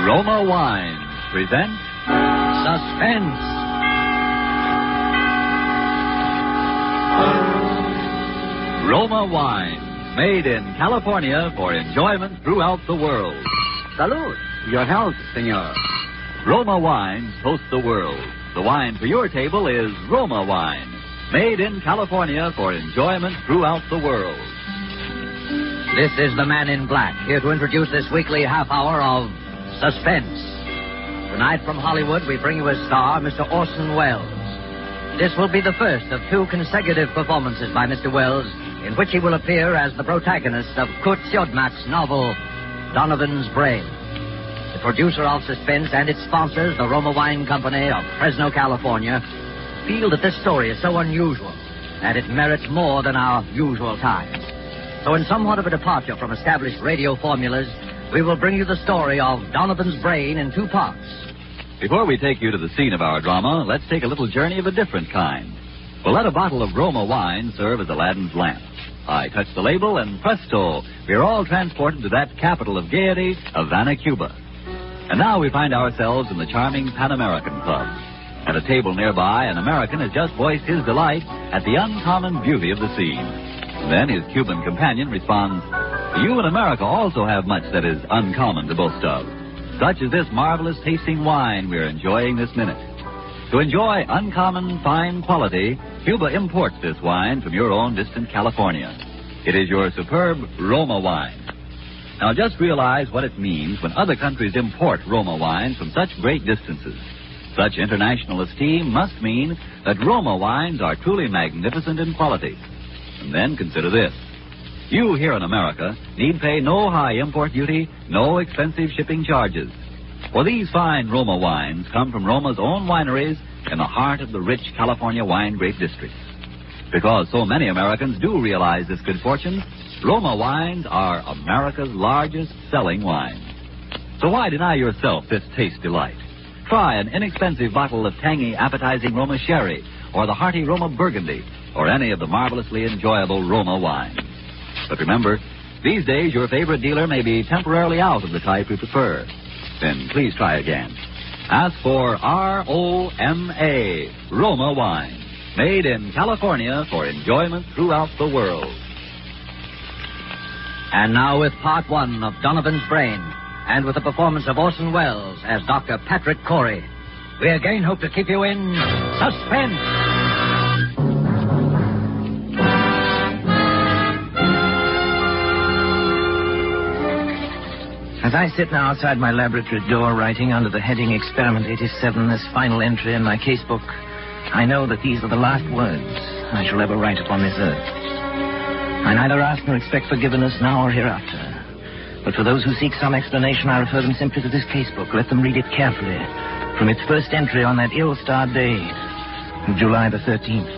Roma Wines present Suspense. Roma Wines, made in California for enjoyment throughout the world. Salud. Your health, senor. Roma Wines toast the world. The wine for your table is Roma Wine, made in California for enjoyment throughout the world. This is the Man in Black, here to introduce this weekly half hour of Suspense. Tonight from Hollywood, we bring you a star, Mr. Orson Welles. This will be the first of two consecutive performances by Mr. Welles, in which he will appear as the protagonist of Kurt Siodmak's novel, Donovan's Brain. The producer of Suspense and its sponsors, the Roma Wine Company of Fresno, California, feel that this story is so unusual that it merits more than our usual time. So in somewhat of a departure from established radio formulas, we will bring you the story of Donovan's Brain in two parts. Before we take you to the scene of our drama, let's take a little journey of a different kind. We'll let a bottle of Roma wine serve as Aladdin's lamp. I touch the label, and presto, we're all transported to that capital of gaiety, Havana, Cuba. And now we find ourselves in the charming Pan American Club. At a table nearby, an American has just voiced his delight at the uncommon beauty of the scene. And then his Cuban companion responds, "You in America also have much that is uncommon to boast of. Such as this marvelous tasting wine we're enjoying this minute. To enjoy uncommon fine quality, Cuba imports this wine from your own distant California. It is your superb Roma wine. Now just realize what it means when other countries import Roma wines from such great distances. Such international esteem must mean that Roma wines are truly magnificent in quality. And then consider this. You here in America need pay no high import duty, no expensive shipping charges. For these fine Roma wines come from Roma's own wineries in the heart of the rich California wine grape district. Because so many Americans do realize this good fortune, Roma wines are America's largest selling wine. So why deny yourself this taste delight? Try an inexpensive bottle of tangy, appetizing Roma sherry, or the hearty Roma burgundy, or any of the marvelously enjoyable Roma wines. But remember, these days your favorite dealer may be temporarily out of the type you prefer. Then please try again. Ask for R-O-M-A, Roma wine, made in California for enjoyment throughout the world. And now with part one of Donovan's Brain, and with the performance of Orson Welles as Dr. Patrick Corey, we again hope to keep you in suspense. As I sit now outside my laboratory door writing under the heading Experiment 87, this final entry in my casebook, I know that these are the last words I shall ever write upon this earth. I neither ask nor expect forgiveness now or hereafter. But for those who seek some explanation, I refer them simply to this casebook. Let them read it carefully from its first entry on that ill-starred day of July the 13th.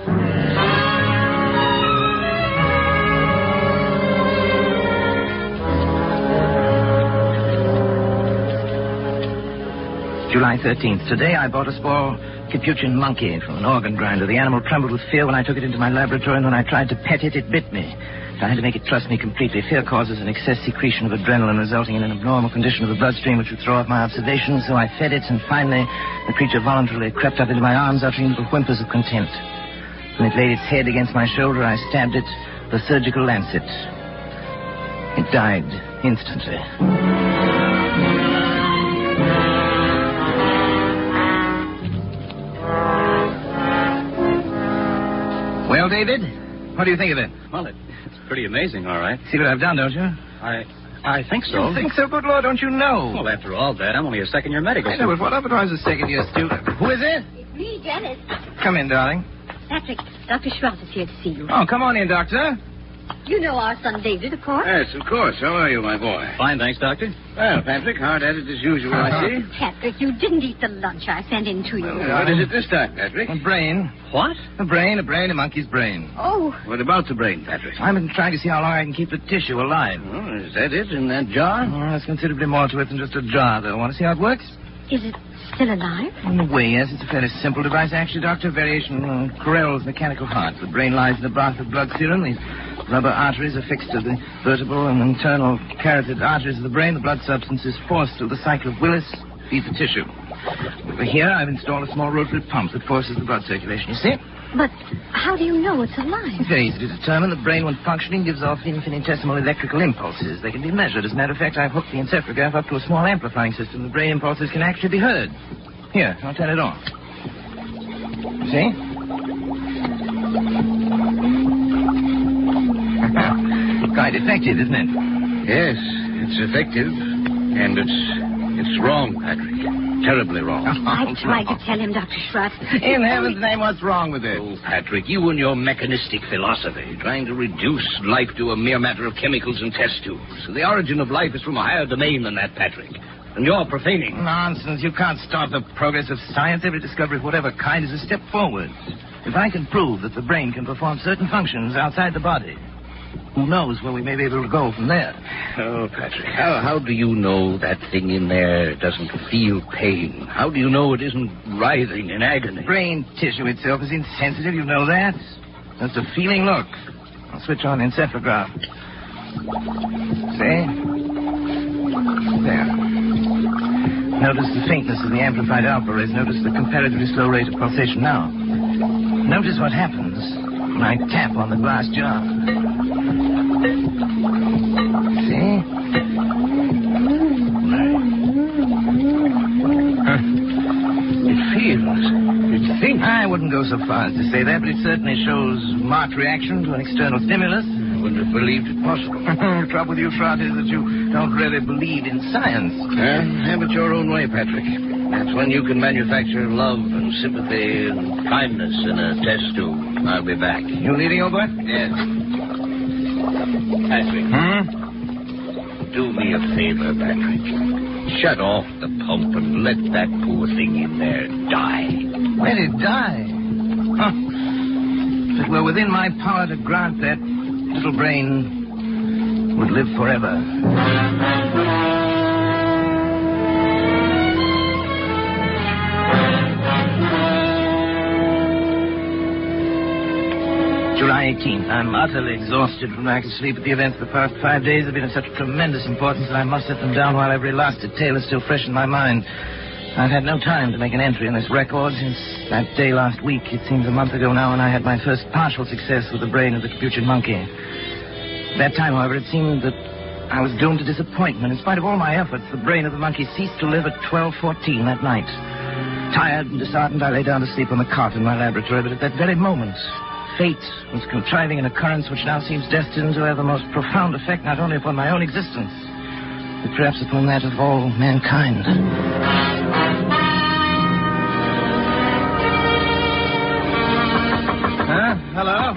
July 13th. Today I bought a small capuchin monkey from an organ grinder. The animal trembled with fear when I took it into my laboratory, and when I tried to pet it, it bit me. I had to make it trust me completely. Fear causes an excess secretion of adrenaline, resulting in an abnormal condition of the bloodstream, which would throw off my observations. So I fed it, and finally the creature voluntarily crept up into my arms, uttering little whimpers of contempt. When it laid its head against my shoulder, I stabbed it with a surgical lancet. It died instantly. Well, David, what do you think of it? Well, it's pretty amazing, all right. See what I've done, don't you? I think so. You think so? Good Lord, don't you know? Well, after all that, I'm only a second-year medical I know, but what of it was a second-year student? Who is it? It's me, Dennis. Come in, darling. Patrick, Dr. Schwartz is here to see you. Oh, come on in, Doctor. You know our son David, of course. Yes, of course. How are you, my boy? Fine, thanks, Doctor. Well, Patrick, hard at it as usual, I see. Patrick, you didn't eat the lunch I sent in to you. Well, what is it this time, Patrick? A brain. What? A monkey's brain. Oh, What about the brain, Patrick? I've been trying to see how long I can keep the tissue alive. Oh, is that it in that jar? Oh, there's considerably more to it than just a jar, though. Want to see how it works? Is it still alive? In a way, yes. It's a fairly simple device, actually, Doctor. Variation on Carrel's mechanical heart. The brain lies in the bath of blood serum. These rubber arteries are fixed to the vertebral and internal carotid arteries of the brain. The blood substance is forced through the cycle of Willis, feeds the tissue. Over here, I've installed a small rotary pump that forces the blood circulation, you see? But how do you know it's alive? It's very easy to determine. The brain, when functioning, gives off infinitesimal electrical impulses. They can be measured. As a matter of fact, I've hooked the encephalograph up to a small amplifying system. The brain impulses can actually be heard. Here, I'll turn it on. See? Quite effective, isn't it? Yes, it's effective. And it's wrong, Patrick. Terribly wrong. I tried to tell him, Dr. Schwartz. In heaven's name, what's wrong with it? Oh, Patrick, you and your mechanistic philosophy, trying to reduce life to a mere matter of chemicals and test tubes. The origin of life is from a higher domain than that, Patrick. And you're profaning. Nonsense. You can't stop the progress of science. Every discovery of whatever kind is a step forward. If I can prove that the brain can perform certain functions outside the body, who knows where we may be able to go from there? Oh, Patrick, how do you know that thing in there doesn't feel pain? How do you know it isn't writhing in agony? Brain tissue itself is insensitive, you know that. That's a feeling look. I'll switch on the encephalograph. See? There. Notice the faintness of the amplified alpha rays. Notice the comparatively slow rate of pulsation now. Notice what happens when I tap on the glass jar. See? It feels. It thinks. I wouldn't go so far as to say that, but it certainly shows marked reaction to an external stimulus. I wouldn't have believed it possible. The trouble with you, Trot, is that you don't really believe in science. Have it your own way, Patrick. That's when you can manufacture love and sympathy and kindness in a test tube. I'll be back. You leading, old boy? Yes. Patrick. Do me a favor, Patrick. Shut off the pump and let that poor thing in there die. Let it die? Huh. If it were within my power to grant that, little brain would live forever. July 18th. I'm utterly exhausted from lack of sleep. The events of the past 5 days have been of such tremendous importance that I must set them down while every last detail is still fresh in my mind. I've had no time to make an entry in this record since that day last week. It seems a month ago now when I had my first partial success with the brain of the Capuchin monkey. At that time, however, it seemed that I was doomed to disappointment. In spite of all my efforts, the brain of the monkey ceased to live at 12:14 that night. Tired and disheartened, I lay down to sleep on the cot in my laboratory, but at that very moment, fate was contriving an occurrence which now seems destined to have the most profound effect not only upon my own existence, but perhaps upon that of all mankind. Hello?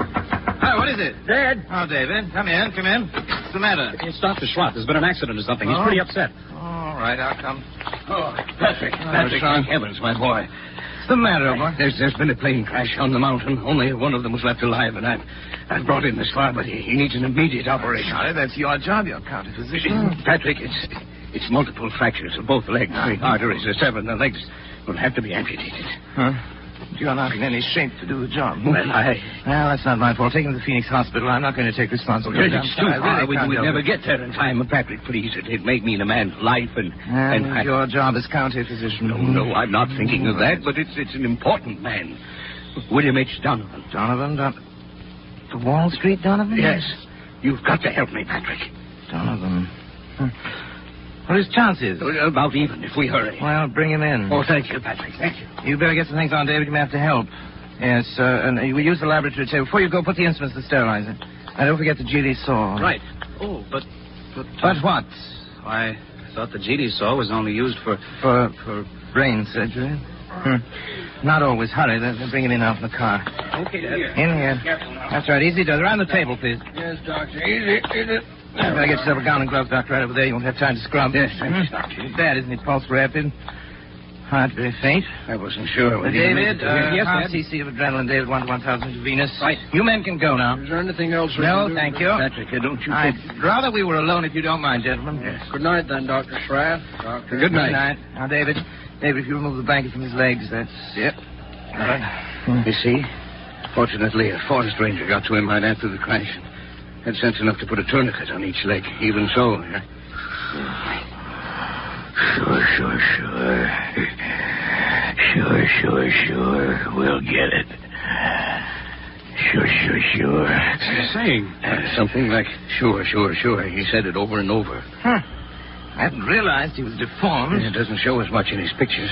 Hi, what is it? Dad. Oh, David, come in. What's the matter? It's Dr. Schwartz. There's been an accident or something. He's pretty upset. All right, I'll come. Oh, Patrick, Sean. thank heavens, my boy. What's the matter, boy? There's been a plane crash on the mountain. Only one of them was left alive, and I've brought him this far, but he needs an immediate operation. Charlie, that's your job. You're county physician. Patrick, it's multiple fractures of both legs. The arteries are severed, and the legs will have to be amputated. Huh? You're not in any shape to do the job. Well, Well, that's not my fault. Take him to the Phoenix Hospital. I'm not going to take responsibility. It's too far. We'd never get there in time. Patrick, please, it may mean a man's life, and your job as county physician. No, I'm not thinking of that, but it's an important man. William H. Donovan. The Wall Street Donovan? Yes. You've got to help me, Patrick. Donovan. What are his chances? About even, if we hurry. Well, bring him in. Oh, thank you, Patrick. Thank you. You better get some things on, David. You may have to help. Yes, and we use the laboratory table. Before you go, put the instruments to sterilize it. And don't forget the GD saw. Right. Oh, but what? I thought the GD saw was only used for brain surgery. Not always. Hurry. They'll bring him in out in the car. Okay, Dad. In here. That's right. Easy, does. Around the table, please. Yes, Doctor. Easy. You better get yourself a gown and gloves, Doctor, right over there. You won't have time to scrub. Yes, thanks, Doctor. Bad, isn't it? Pulse rapid. Heart very faint. I wasn't sure. David, yes, half Dad? cc of adrenaline, David, 1 to 1,000 intravenous. Right. You men can go now. Is there anything else we No, can do? thank you. Patrick, don't you I'd think... rather we were alone if you don't mind, gentlemen. Yes. Good night, then, Dr. Schratt. Good night. Now, David, David, if you remove the blanket from his legs, that's... Yep. All right. You see? Fortunately, a forest ranger got to him right after the crash. Had sense enough to put a tourniquet on each leg. Even so, yeah. Sure. We'll get it. Sure. Saying something like, sure. He said it over and over. Huh. I hadn't realized he was deformed. It doesn't show as much in his pictures.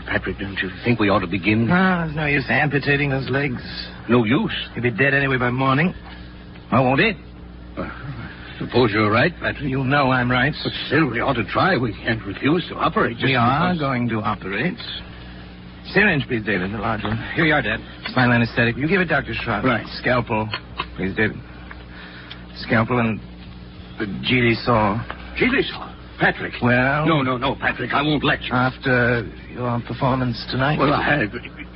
Patrick, don't you think we ought to begin? No, there's no use amputating those legs. No use? He'll be dead anyway by morning. I won't it? Suppose you're right, Patrick. You know I'm right. But still, we ought to try. We can't refuse to operate. We are going to operate. Syringe, please, David, the large one. Here you are, Dad. Spinal anesthetic. You give it Dr. Schrock. Right. Scalpel, please, David. Scalpel and the GD saw. GD saw? Patrick. Well... No, Patrick, I won't let you. After your performance tonight? Well,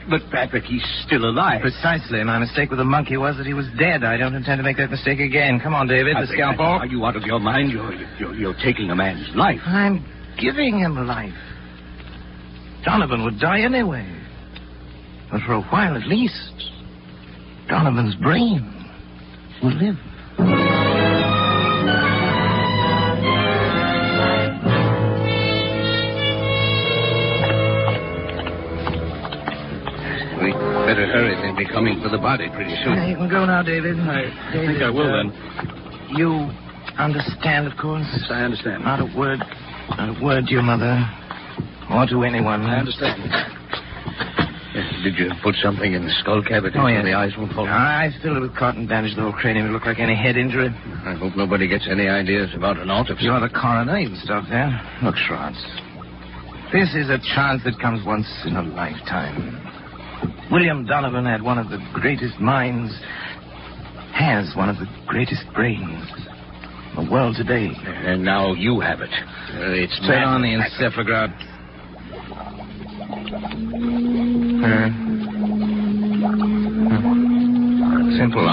but Patrick, he's still alive. Precisely. My mistake with the monkey was that he was dead. I don't intend to make that mistake again. Come on, David, Patrick, the scalpel. Are you out of your mind? You're taking a man's life. I'm giving him life. Donovan would die anyway. But for a while at least, Donovan's brain will live. We'd better hurry. They'll be coming for the body pretty soon. You can go now, David. I think I will, then. You understand, of course? Yes, I understand. Not a word to your mother or to anyone. I understand. Did you put something in the skull cavity so the eyes won't fall? I filled it with cotton, bandaged the whole cranium. It looked like any head injury. I hope nobody gets any ideas about an autopsy. You're the coroner. You can stop there. Look, Schwartz. This is a chance that comes once in a lifetime. William Donovan had one of the greatest minds, has one of the greatest brains in the world today. And now you have it. It's Turn on the encephalograph. Simple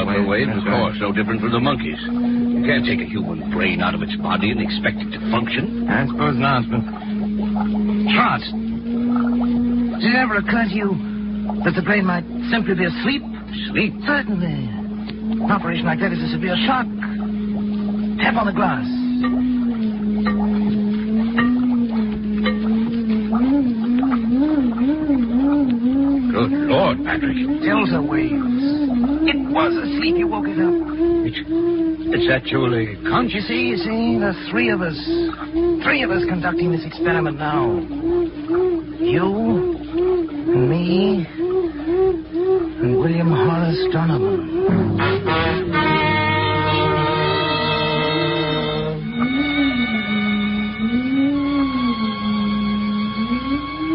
Simple ways, of course. No different from the monkeys. You can't take a human brain out of its body and expect it to function. I suppose not, but... Schwartz, did it ever occur to you that the brain might simply be asleep? Sleep? Certainly. An operation like that is a severe shock. Tap on the glass. Good Lord, Patrick. Delta waves. It was asleep. You woke it up. It's actually conscious. You see, there's three of us. Three of us conducting this experiment now. You, and me, and William Horace Donovan.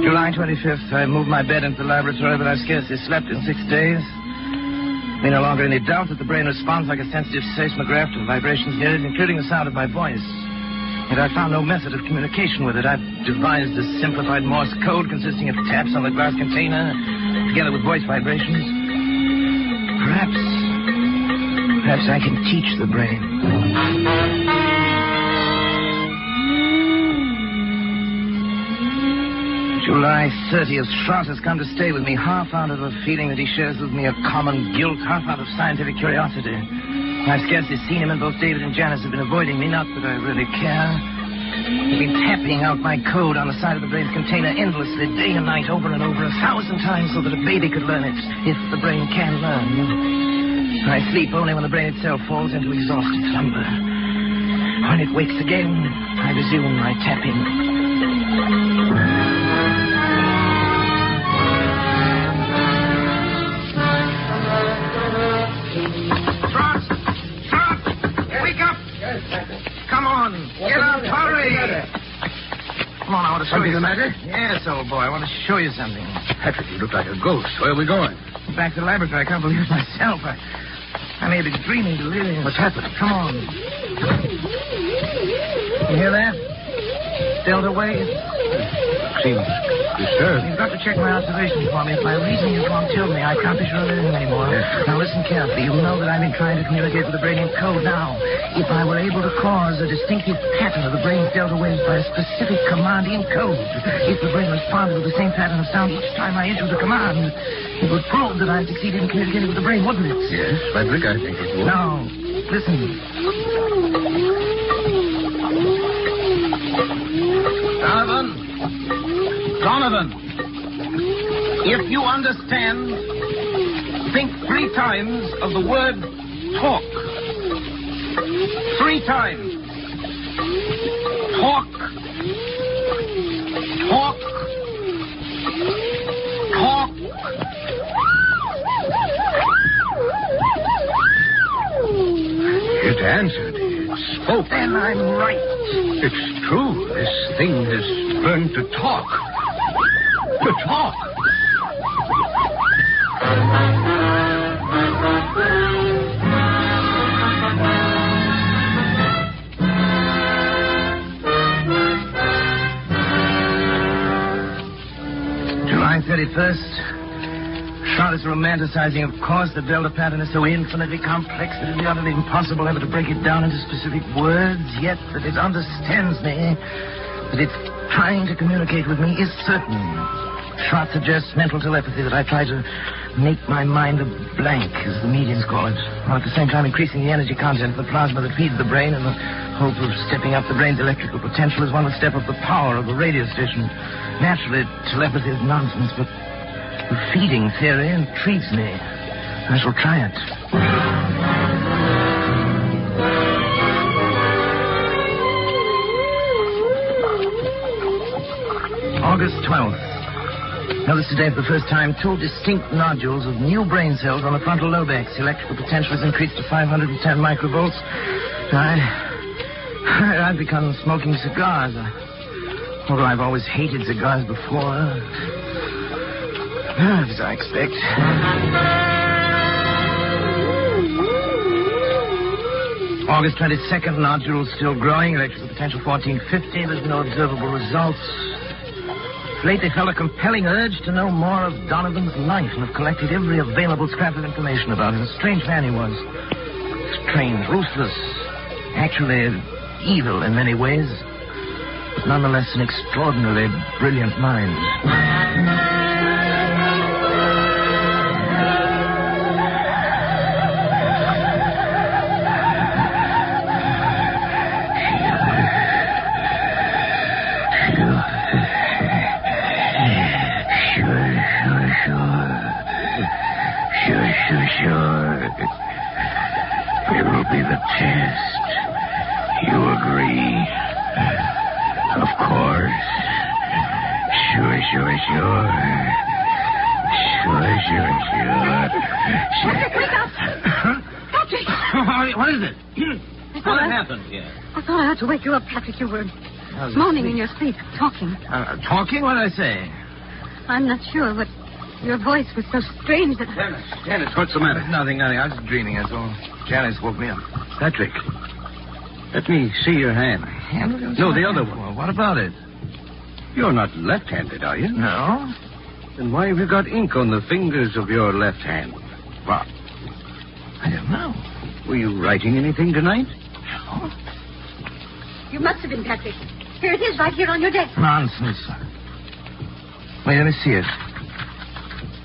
July 25th, I moved my bed into the laboratory, but I've scarcely slept in 6 days. There's no longer any doubt that the brain responds like a sensitive seismograph to vibrations near it, including the sound of my voice. Yet I found no method of communication with it. I've devised a simplified Morse code consisting of taps on the glass container, together with voice vibrations. Perhaps I can teach the brain. July 30th, Schwartz has come to stay with me, half out of a feeling that he shares with me a common guilt, half out of scientific curiosity. I've scarcely seen him, and both David and Janice have been avoiding me, not that I really care. They've been tapping out my code on the side of the brain's container endlessly, day and night, over and over, 1,000 times, so that a baby could learn it, if the brain can learn. I sleep only when the brain itself falls into exhausted slumber. When it wakes again, I resume my tapping. Get up, hurry! Come on, I want to show you Something the matter? Yes, old boy, I want to show you something. Patrick, you look like a ghost. Where are we going? Back to the laboratory. I can't believe it myself. I may be dreaming delirium. What's happening? Come on. You hear that? Delta wave. seem disturbed. You've got to check my observations for me. If my reasoning is wrong, tell me. I can't be sure of anything anymore. Yes. Now listen carefully. You know that I've been trying to communicate with the brain in code. Now, if I were able to cause a distinctive pattern of the brain's delta waves by a specific command in code, if the brain responded with the same pattern of sound each time I issued the command, it would prove that I succeeded in communicating with the brain, wouldn't it? Yes, Frederick, I think it would. Now, listen. Donovan, if you understand, think 3 times of the word talk. 3 times. Talk. Talk. Talk. It answered. It spoke. Then I'm right. It's true. This thing has learned to talk. To talk. July 31st. Charlotte's romanticizing, of course. The delta pattern is so infinitely complex that it would be utterly impossible ever to break it down into specific words, yet that it understands me, that it's trying to communicate with me, is certain. Schrott suggests mental telepathy, that I try to make my mind a blank, as the mediums call it, while at the same time increasing the energy content of the plasma that feeds the brain in the hope of stepping up the brain's electrical potential as one would step up the power of a radio station. Naturally, telepathy is nonsense, but the feeding theory intrigues me. I shall try it. August 12th. Notice today for the first time 2 distinct nodules of new brain cells on the frontal lobex. The electrical potential has increased to 510 microvolts. I've begun smoking cigars. Although I've always hated cigars before. As I expect. August 22nd, nodules still growing. Electrical potential 1450. There's no observable results. Late, they felt a compelling urge to know more of Donovan's life and have collected every available scrap of information about him. A strange man he was. Strange, ruthless, actually evil in many ways, but nonetheless an extraordinarily brilliant mind. Sure. It will be the test. You agree? Of course. Sure. Patrick, wake up! Patrick! What is it? What happened here? I thought I had to wake you up, Patrick. You were moaning in your sleep, talking. Talking? What did I say? I'm not sure, but your voice was so strange that... Janice, what's the matter? Nothing. I was dreaming, that's all. Janice woke me up. Patrick, let me see your hand. No, the other one. Well, what about it? You're not left-handed, are you? No. Then why have you got ink on the fingers of your left hand? What? I don't know. Were you writing anything tonight? No. You must have been, Patrick. Here it is, right here on your desk. Nonsense. Wait, let me see it.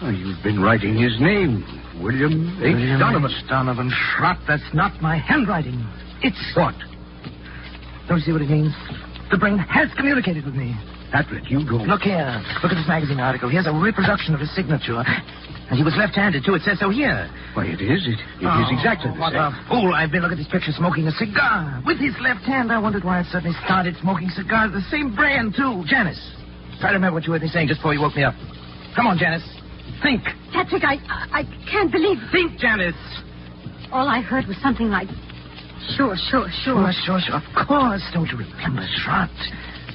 Oh, you've been writing his name. William H. Donovan. Donovan Schrott. That's not my handwriting. It's... What? Don't you see what it means? The brain has communicated with me. Patrick, you don't... Look here. Look at this magazine article. Here's a reproduction of his signature. And he was left-handed, too. It says so here. Why, it is. It is exactly the What same. a fool I've been. Look at this picture, smoking a cigar. With his left hand. I wondered why I suddenly started smoking cigars. The same brand, too. Janice, try to remember what you heard me saying just before you woke me up. Come on, Janice. Think. Patrick, I can't believe... Think, Janice. All I heard was something like... Sure. Sure. Of course. Don't you remember, Schrott?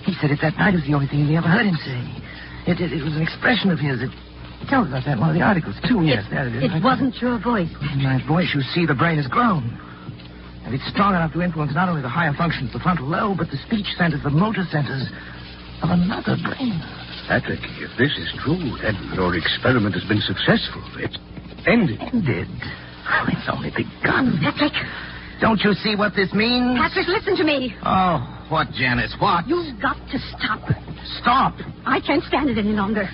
He said it that night. It was the only thing we ever heard him say. It was an expression of his. It tells about that in one of the articles, too. Yes, there it is. It wasn't your voice. In my voice, you see, the brain has grown. And it's strong enough to influence not only the higher functions of the frontal lobe, but the speech centers, the motor centers of another brain. Patrick, if this is true, then your experiment has been successful. It's ended. Ended? Oh, it's only begun. Patrick. Don't you see what this means? Patrick, listen to me. Oh, what, Janice? What? You've got to stop. Stop. I can't stand it any longer.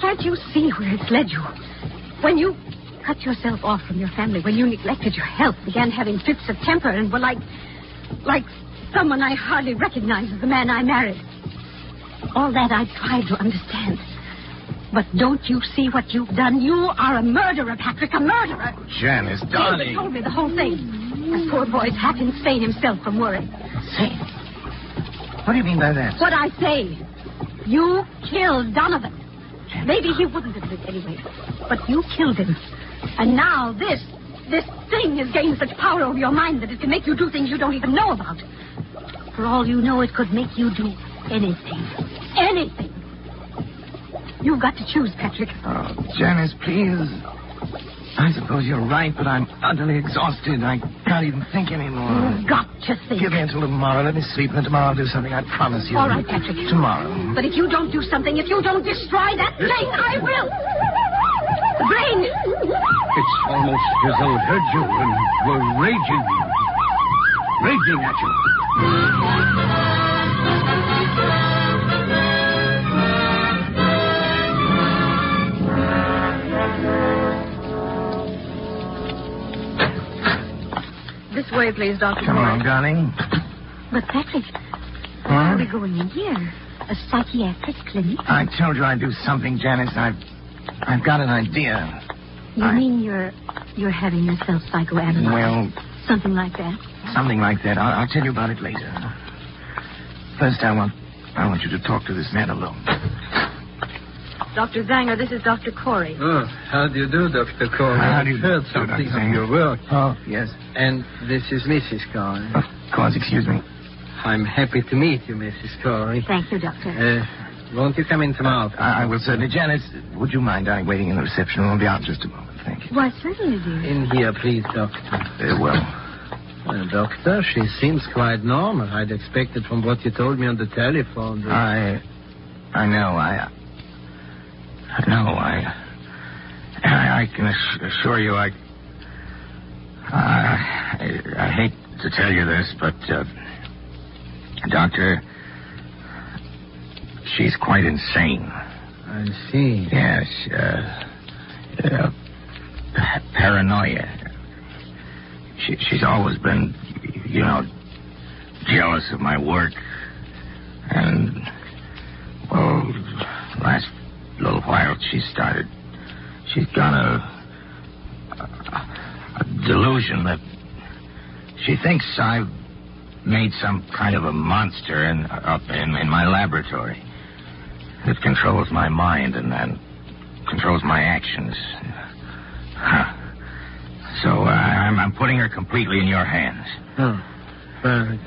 Can't you see where it's led you? When you cut yourself off from your family, when you neglected your health, began having fits of temper, and were like someone I hardly recognize as the man I married. All that I tried to understand. But don't you see what you've done? You are a murderer, Patrick, a murderer. Janice, David darling. told me the whole thing. That poor boy's half insane himself from worry. Say, what do you mean by that? What I say. You killed Donovan. Maybe he wouldn't have lived anyway. But you killed him. And now this thing has gained such power over your mind that it can make you do things you don't even know about. For all you know, it could make you do anything. Anything. You've got to choose, Patrick. Oh, Janice, please. I suppose you're right, but I'm utterly exhausted. I can't even think anymore. You've got to think. Give me until tomorrow. Let me sleep, and then tomorrow I'll do something. I promise you. All right, Patrick. Tomorrow. But if you don't do something, if you don't destroy that thing, I will. The brain. It's almost as though it heard you and were raging at you. This way, please, Dr. Come on, Moore. darling. But, Patrick, why are we going in here? A psychiatric clinic? I told you I'd do something, Janice. I've got an idea. You mean you're having yourself psychoanalyzed? Well, Something like that? something like that. I'll tell you about it later. First, I want you to talk to this man alone. Dr. Zanger, this is Dr. Corey. Oh, how do you do, Dr. Corey? How do you I've heard do, something Dr. of Zanger? your work. Oh, yes. And this is Mrs. Corey. Of course, excuse me. I'm happy to meet you, Mrs. Corey. Thank you, Doctor. Won't you come into my office? I will certainly. Janice, would you mind waiting in the reception room? I'll be out in just a moment. Thank you. Why, certainly, dear. In here, please, Doctor. Very well. Well, Doctor, she seems quite normal. I'd expected from what you told me on the telephone. That... I know. I can assure you, I hate to tell you this, but, Doctor, she's quite insane. I see. Yes, paranoia. She's always been, jealous of my work. And, well, last little while she's got a delusion that she thinks I've made some kind of a monster up in my laboratory that controls my mind and then controls my actions. So I'm putting her completely in your hands. Oh. Well,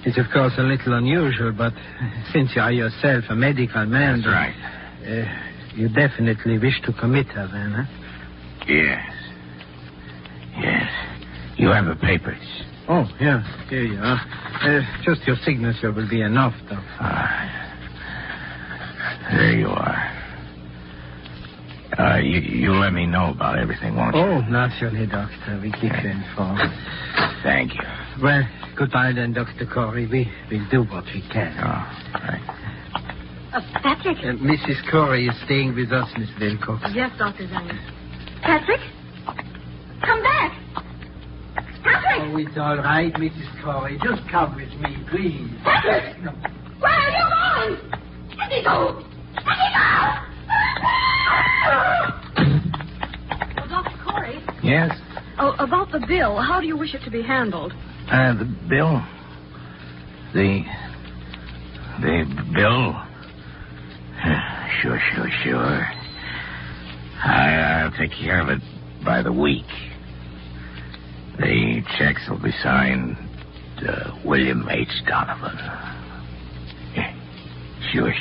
it's of course a little unusual, but since you are yourself a medical man... That's right. You definitely wish to commit her, then, huh? Yes. Yes. You have the papers. Oh, yeah. Here you are. Just your signature will be enough, though. There you are. You let me know about everything, won't you? Oh, naturally, Doctor. We keep you informed. Thank you. Well, goodbye then, Dr. Corey. We'll do what we can. Oh, right. Patrick? Mrs. Corey is staying with us, Miss Wilcox. Yes, Dr. Zanger. Patrick? Come back! Patrick! Oh, it's all right, Mrs. Corey. Just come with me, please. Patrick! No. Where are you going? Let me go! Let me go! Well, Dr. Corey? Yes? Oh, about the bill, how do you wish it to be handled? The bill? The bill? Sure. I'll take care of it by the week. The checks will be signed William H. Donovan. Sure.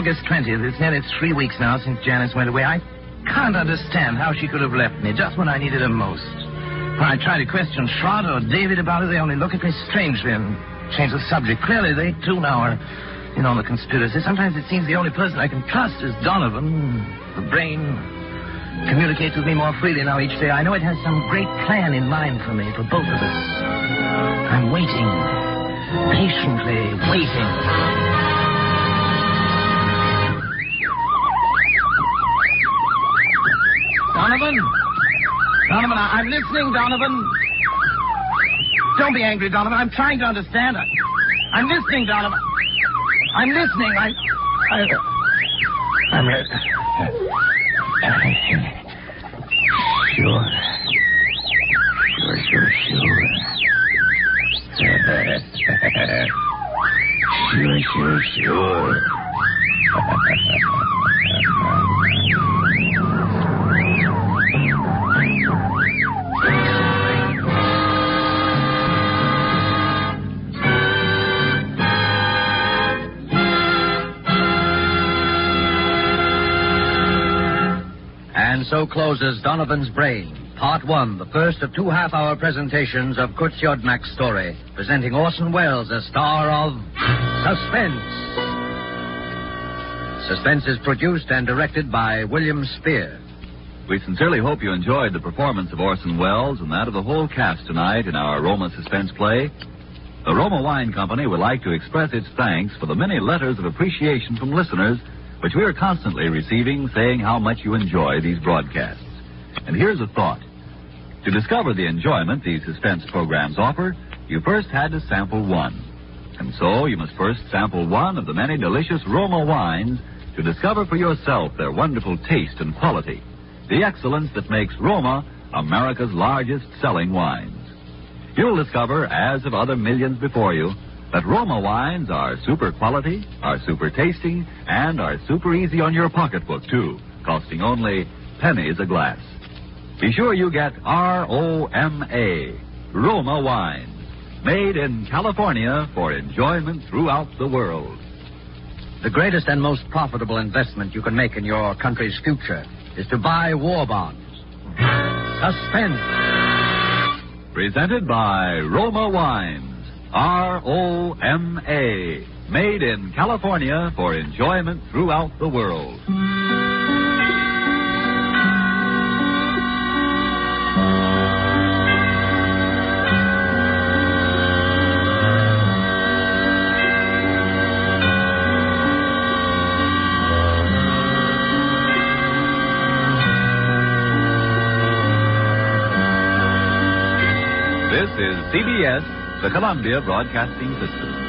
August 20th. It's nearly 3 weeks now since Janice went away. I can't understand how she could have left me just when I needed her most. When I try to question Schrod or David about it, they only look at me strangely and change the subject. Clearly, they too now are in on the conspiracy. Sometimes it seems the only person I can trust is Donovan. The brain communicates with me more freely now each day. I know it has some great plan in mind for me, for both of us. I'm waiting, patiently waiting. Donovan? Donovan, I'm listening, Donovan. Don't be angry, Donovan. I'm trying to understand. I'm listening, Donovan. I'm listening. I'm Sure. Sure. And so closes Donovan's Brain, Part 1, the first of 2 half-hour presentations of Kurt Siodmak's story, presenting Orson Welles as star of Suspense. Suspense is produced and directed by William Spear. We sincerely hope you enjoyed the performance of Orson Welles and that of the whole cast tonight in our Roma suspense play. The Roma Wine Company would like to express its thanks for the many letters of appreciation from listeners which we are constantly receiving, saying how much you enjoy these broadcasts. And here's a thought. To discover the enjoyment these suspense programs offer, you first had to sample one. And so you must first sample one of the many delicious Roma wines to discover for yourself their wonderful taste and quality, the excellence that makes Roma America's largest selling wines. You'll discover, as have other millions before you, that Roma wines are super quality, are super tasting, and are super easy on your pocketbook, too, costing only pennies a glass. Be sure you get R-O-M-A, Roma wines, made in California for enjoyment throughout the world. The greatest and most profitable investment you can make in your country's future is to buy war bonds. Suspense. Presented by Roma Wines, R-O-M-A, made in California for enjoyment throughout the world. This is CBS, the Columbia Broadcasting System.